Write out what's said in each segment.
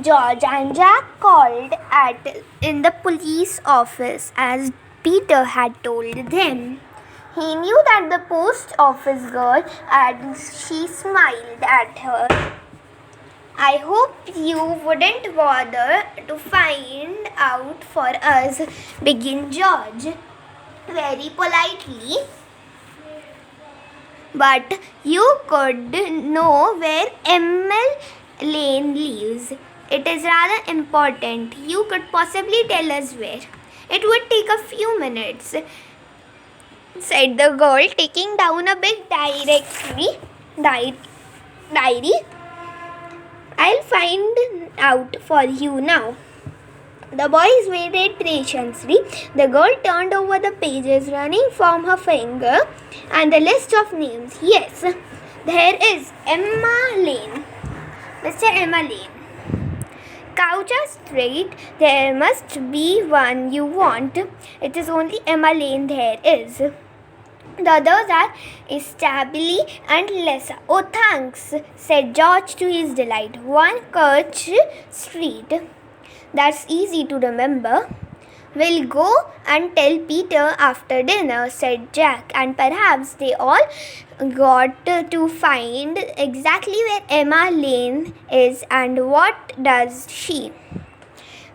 George and Jack called in the police office as Peter had told them. He knew that the post office girl and she smiled at her. I hope you wouldn't bother to find out for us, began George very politely. But you could know where Emil Lane lives. It is rather important. You could possibly tell us where. It would take a few minutes, said the girl, taking down a big diary. I'll find out for you now. The boys waited patiently. The girl turned over the pages, running from her finger, and the list of names. Yes, there is Emma Lane. Mr. Emma Lane. Coucher Street, there must be one you want. It is only Emma Lane there is. The others are Stabile and Lessa. Oh, thanks, said George to his delight. One Coucher Street. That's easy to remember. We'll go and tell Peter after dinner, said Jack, and perhaps they all got to find exactly where Emma Lane is and what does she.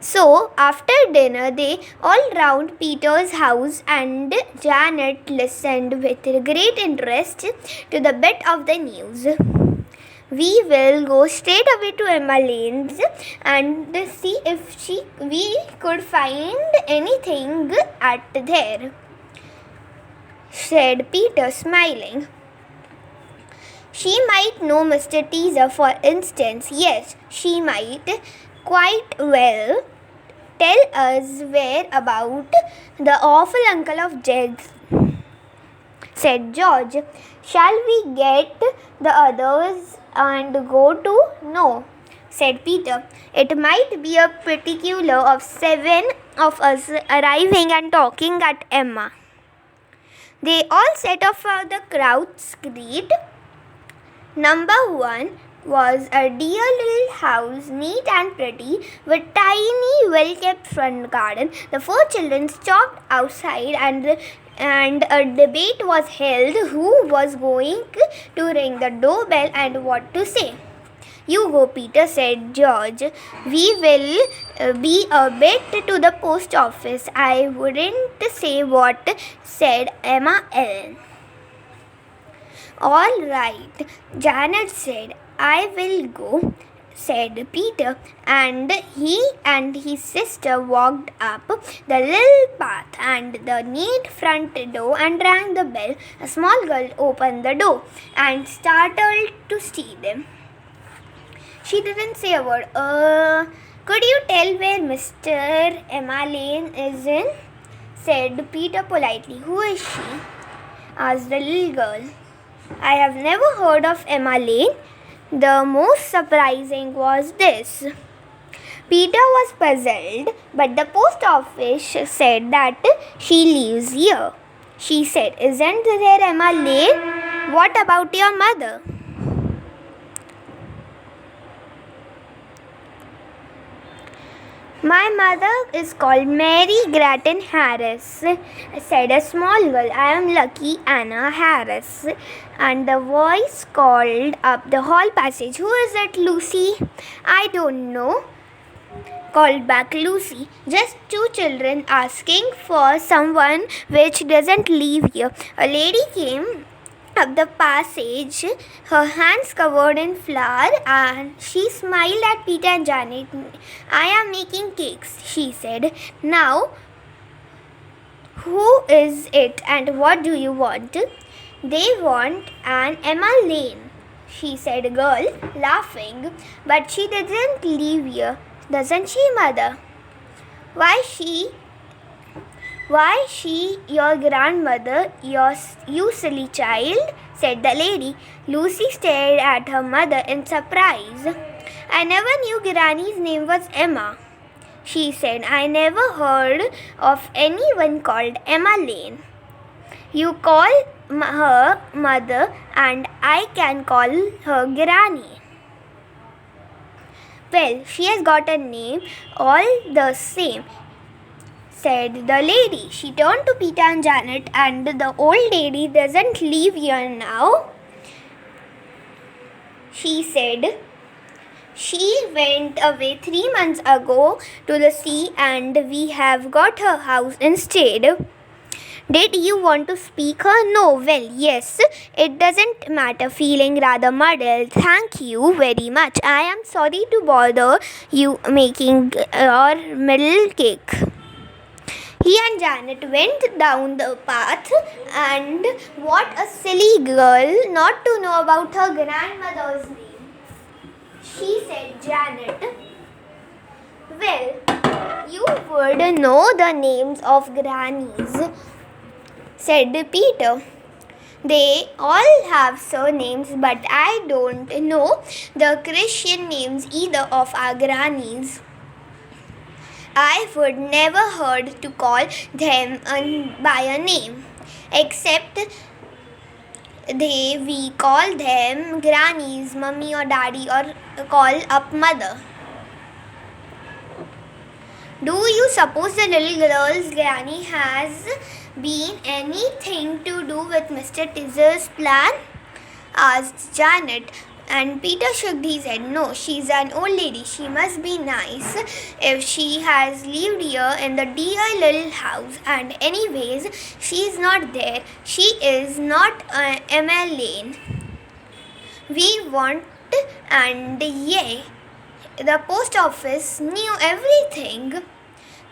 So, after dinner, they all round Peter's house, and Janet listened with great interest to the bit of the news. We will go straight away to Emma Lane's and see if we could find anything at there, said Peter, smiling. She might know Mr. Teaser, for instance. Yes, she might. Quite well. Tell us where about the awful uncle of Jed's, said George. Shall we get the others and go to? No, said Peter. It might be a particular of 7 of us arriving and talking at Emma. They all set off for the crowd street. Number 1 was a dear little house, neat and pretty, with tiny, well-kept front garden. The 4 children stopped outside, and a debate was held who was going to ring the doorbell and what to say. You go, Peter, said George. We will be a bit to the post office. I wouldn't say what, said Emma Ellen. All right, Janet said. I will go, said Peter, and he and his sister walked up the little path and the neat front door and rang the bell. A small girl opened the door and startled to see them. She didn't say a word. Could you tell where Mr. Emma Lane is in? Said Peter politely. Who is she? Asked the little girl. I have never heard of Emma Lane. The most surprising was this. Peter was puzzled, but the post office said that she lives here. She said, Isn't there Emma Lane? What about your mother? My mother is called Mary Grattan Harris, said a small girl. I am Lucky Anna Harris. And the voice called up the hall passage. Who is it, Lucy? I don't know, called back Lucy. Just 2 children asking for someone which doesn't live here. A lady came up the passage, her hands covered in flour, and she smiled at Peter and Janet. I am making cakes, she said. Now, who is it and what do you want? They want an Emma Lane, she said, girl, laughing. But she doesn't live here, doesn't she, mother? Why she your grandmother, you silly child, said the lady. Lucy stared at her mother in surprise. I never knew Granny's name was Emma, she said. I never heard of anyone called Emma Lane. You call her mother and I can call her Granny. Well, she has got a name all the same, said the lady. She turned to Peter and Janet, and the old lady doesn't live here now, she said. She went away 3 months ago to the sea, and we have got her house instead. Did you want to speak her? No. Well, yes. It doesn't matter. Feeling rather muddled. Thank you very much. I am sorry to bother you making your middle cake. He and Janet went down the path, and what a silly girl not to know about her grandmother's name, she said. Janet, well, you would know the names of grannies, said Peter. They all have surnames, but I don't know the Christian names either of our grannies. I would never heard to call them by a name, except we call them grannies, mummy or daddy, or call up mother. Do you suppose the little girl's granny has been anything to do with Mr. Tizzer's plan? Asked Janet. And Peter shook his head. No, she's an old lady. She must be nice if she has lived here in the dear little house. And anyways, she's not there. She is not Emma Lane. We want, and yay, the post office knew everything.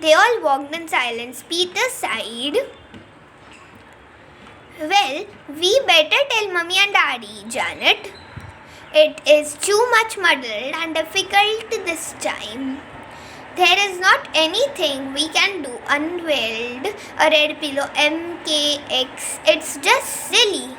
They all walked in silence. Peter sighed. Well, we better tell Mummy and Daddy, Janet. It is too much muddled and difficult this time. There is not anything we can do. Unveiled a red pillow, MKX. It's just silly.